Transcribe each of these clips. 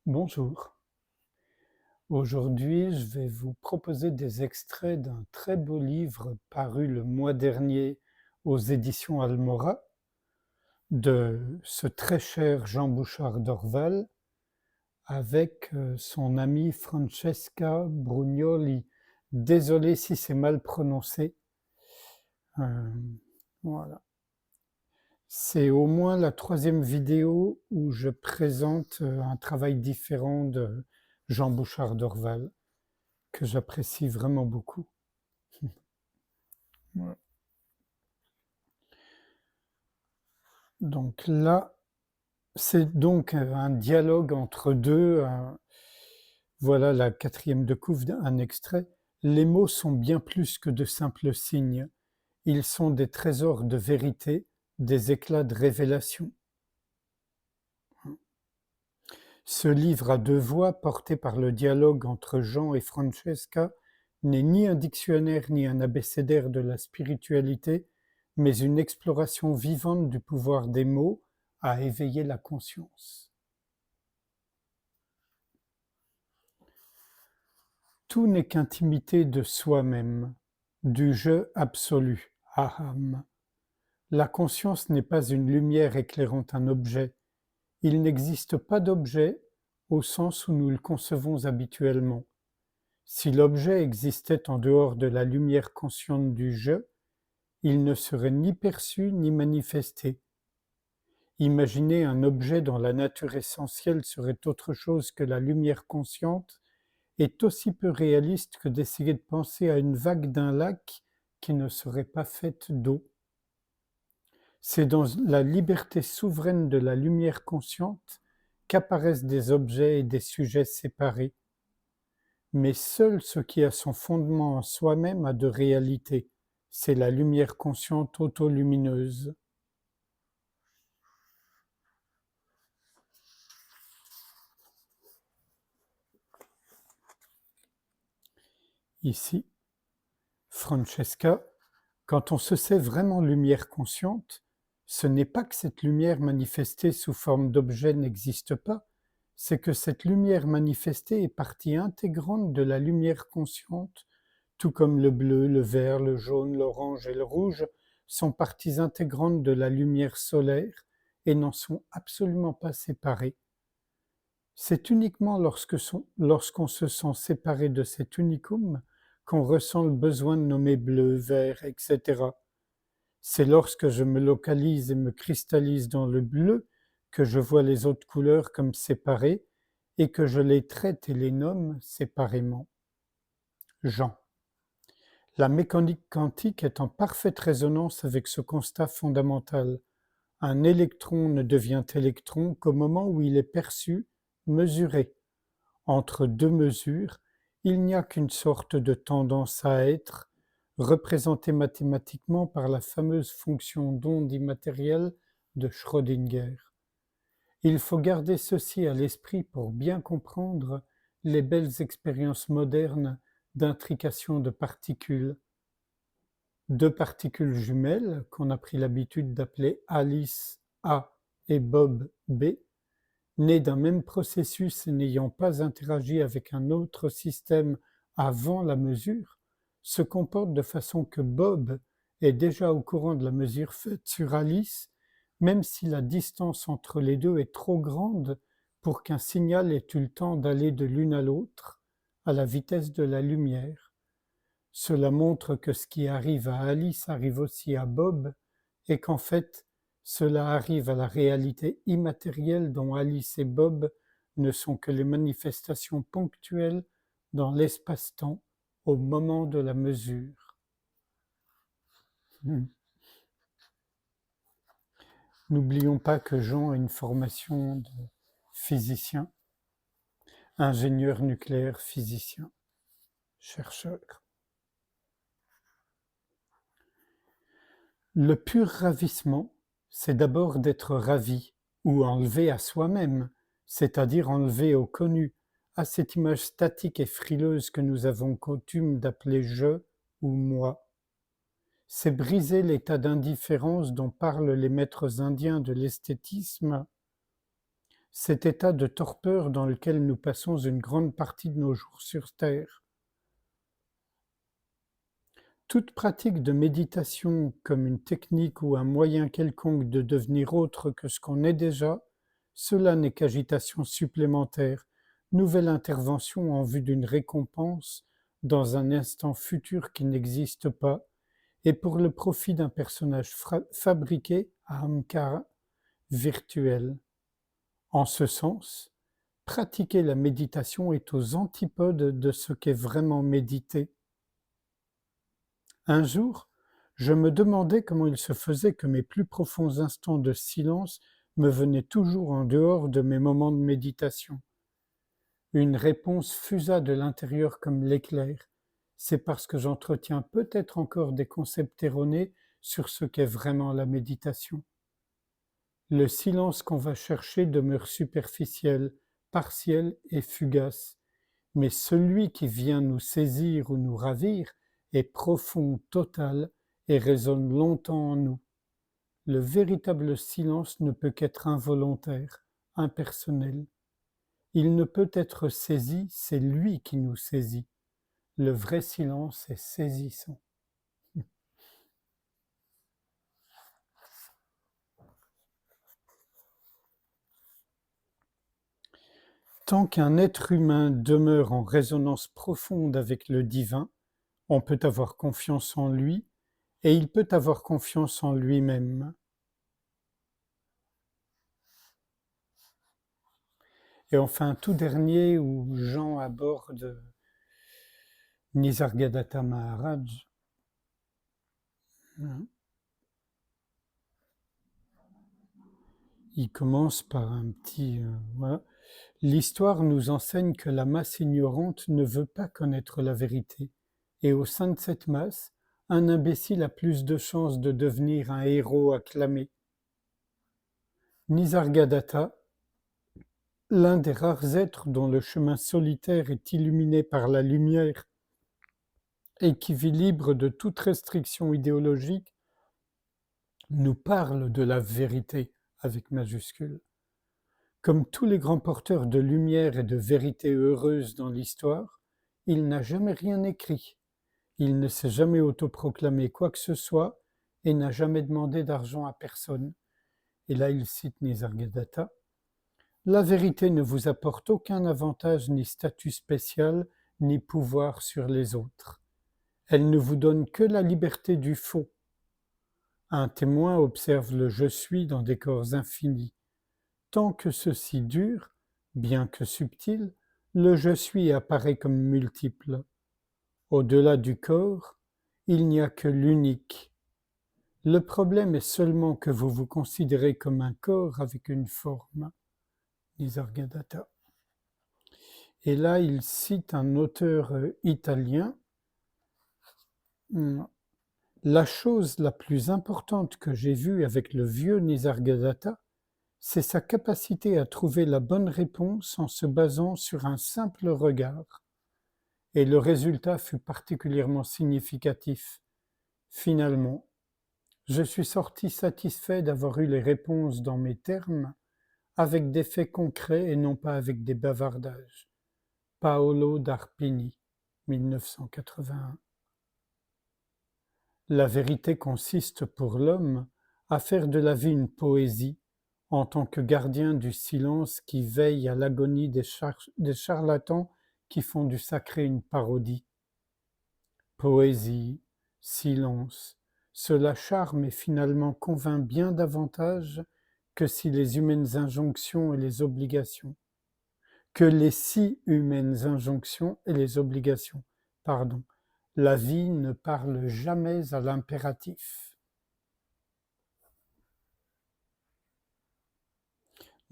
Bonjour. Aujourd'hui, je vais vous proposer des extraits d'un très beau livre paru le mois dernier aux éditions Almora de ce très cher Jean Bouchard d'Orval avec son amie Francesca Brugnoli. Désolé si c'est mal prononcé. Euh, voilà. C'est au moins la troisième vidéo où je présente un travail différent de Jean Bouchard d'Orval, que j'apprécie vraiment beaucoup. Ouais. Donc là, c'est donc un dialogue entre deux. Voilà la quatrième de couve, un extrait. Les mots sont bien plus que de simples signes. Ils sont des trésors de vérité, des éclats de révélation. Ce livre à deux voix, porté par le dialogue entre Jean et Francesca, n'est ni un dictionnaire ni un abécédaire de la spiritualité, mais une exploration vivante du pouvoir des mots à éveiller la conscience. Tout n'est qu'intimité de soi-même, du je absolu, aham. La conscience n'est pas une lumière éclairant un objet. Il n'existe pas d'objet au sens où nous le concevons habituellement. Si l'objet existait en dehors de la lumière consciente du je, il ne serait ni perçu ni manifesté. Imaginer un objet dont la nature essentielle serait autre chose que la lumière consciente est aussi peu réaliste que d'essayer de penser à une vague d'un lac qui ne serait pas faite d'eau. C'est dans la liberté souveraine de la lumière consciente qu'apparaissent des objets et des sujets séparés. Mais seul ce qui a son fondement en soi-même a de réalité. C'est la lumière consciente autolumineuse. Ici, Francesca, quand on se sait vraiment lumière consciente, ce n'est pas que cette lumière manifestée sous forme d'objet n'existe pas, c'est que cette lumière manifestée est partie intégrante de la lumière consciente, tout comme le bleu, le vert, le jaune, l'orange et le rouge sont parties intégrantes de la lumière solaire et n'en sont absolument pas séparées. C'est uniquement lorsqu'on se sent séparé de cet unicum qu'on ressent le besoin de nommer bleu, vert, etc. C'est lorsque je me localise et me cristallise dans le bleu que je vois les autres couleurs comme séparées et que je les traite et les nomme séparément. Jean. La mécanique quantique est en parfaite résonance avec ce constat fondamental. Un électron ne devient électron qu'au moment où il est perçu, mesuré. Entre deux mesures, il n'y a qu'une sorte de tendance à être, représentée mathématiquement par la fameuse fonction d'onde immatérielle de Schrödinger. Il faut garder ceci à l'esprit pour bien comprendre les belles expériences modernes d'intrication de particules. Deux particules jumelles, qu'on a pris l'habitude d'appeler Alice A et Bob B, nées d'un même processus et n'ayant pas interagi avec un autre système avant la mesure, se comportent de façon que Bob est déjà au courant de la mesure faite sur Alice, même si la distance entre les deux est trop grande pour qu'un signal ait eu le temps d'aller de l'une à l'autre à la vitesse de la lumière. Cela montre que ce qui arrive à Alice arrive aussi à Bob et qu'en fait, cela arrive à la réalité immatérielle dont Alice et Bob ne sont que les manifestations ponctuelles dans l'espace-temps au moment de la mesure. N'oublions pas que Jean a une formation de physicien, ingénieur nucléaire physicien, chercheur. Le pur ravissement, c'est d'abord d'être ravi, ou enlevé à soi-même, c'est-à-dire enlevé au connu, à cette image statique et frileuse que nous avons coutume d'appeler je ou moi. C'est briser l'état d'indifférence dont parlent les maîtres indiens de l'esthétisme, cet état de torpeur dans lequel nous passons une grande partie de nos jours sur Terre. Toute pratique de méditation comme une technique ou un moyen quelconque de devenir autre que ce qu'on est déjà, cela n'est qu'agitation supplémentaire, nouvelle intervention en vue d'une récompense dans un instant futur qui n'existe pas, et pour le profit d'un personnage fabriqué à Ahamkara virtuel. En ce sens, pratiquer la méditation est aux antipodes de ce qu'est vraiment méditer. Un jour, je me demandais comment il se faisait que mes plus profonds instants de silence me venaient toujours en dehors de mes moments de méditation. Une réponse fusa de l'intérieur comme l'éclair. C'est parce que j'entretiens peut-être encore des concepts erronés sur ce qu'est vraiment la méditation. Le silence qu'on va chercher demeure superficiel, partiel et fugace, mais celui qui vient nous saisir ou nous ravir est profond, total et résonne longtemps en nous. Le véritable silence ne peut qu'être involontaire, impersonnel. Il ne peut être saisi, c'est lui qui nous saisit. Le vrai silence est saisissant. Tant qu'un être humain demeure en résonance profonde avec le divin, on peut avoir confiance en lui et il peut avoir confiance en lui-même. Et enfin, un tout dernier où Jean aborde Nisargadatta Maharaj. Il commence par un petit... voilà. L'histoire nous enseigne que la masse ignorante ne veut pas connaître la vérité. Et au sein de cette masse, un imbécile a plus de chances de devenir un héros acclamé. Nisargadatta, l'un des rares êtres dont le chemin solitaire est illuminé par la lumière et qui vit libre de toute restriction idéologique, nous parle de la vérité avec majuscule. Comme tous les grands porteurs de lumière et de vérité heureuse dans l'histoire, il n'a jamais rien écrit. Il ne s'est jamais autoproclamé quoi que ce soit et n'a jamais demandé d'argent à personne. Et là, il cite Nisargadatta. La vérité ne vous apporte aucun avantage ni statut spécial, ni pouvoir sur les autres. Elle ne vous donne que la liberté du faux. Un témoin observe le je suis dans des corps infinis. Tant que ceci dure, bien que subtil, le je suis apparaît comme multiple. Au-delà du corps, il n'y a que l'unique. Le problème est seulement que vous vous considérez comme un corps avec une forme. Nisargadatta. Et là, il cite un auteur italien. La chose la plus importante que j'ai vue avec le vieux Nisargadatta, c'est sa capacité à trouver la bonne réponse en se basant sur un simple regard. Et le résultat fut particulièrement significatif. Finalement, je suis sorti satisfait d'avoir eu les réponses dans mes termes, avec des faits concrets et non pas avec des bavardages. Paolo d'Arpini, 1981. La vérité consiste pour l'homme à faire de la vie une poésie, en tant que gardien du silence qui veille à l'agonie des charlatans qui font du sacré une parodie. Poésie, silence, cela charme et finalement convainc bien davantage que si les humaines injonctions et les obligations, que les si humaines injonctions et les obligations, pardon. La vie ne parle jamais à l'impératif.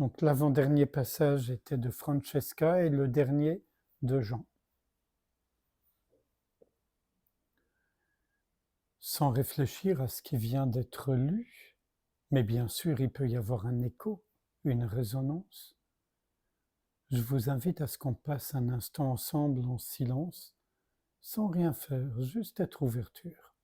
Donc l'avant-dernier passage était de Francesca et le dernier de Jean. Sans réfléchir à ce qui vient d'être lu, mais bien sûr il peut y avoir un écho, une résonance. Je vous invite à ce qu'on passe un instant ensemble en silence, sans rien faire, juste être ouverture.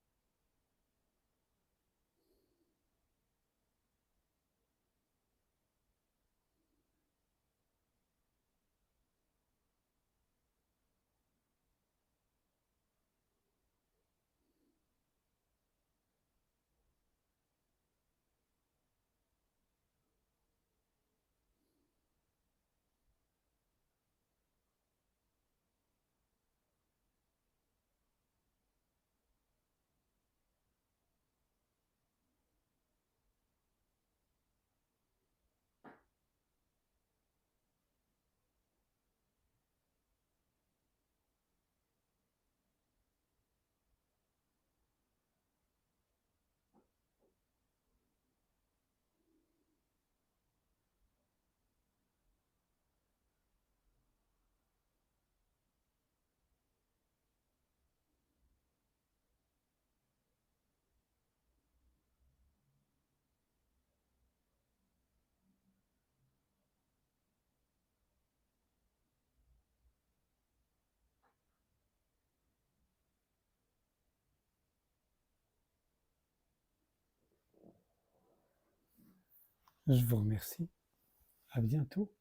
Je vous remercie. À bientôt.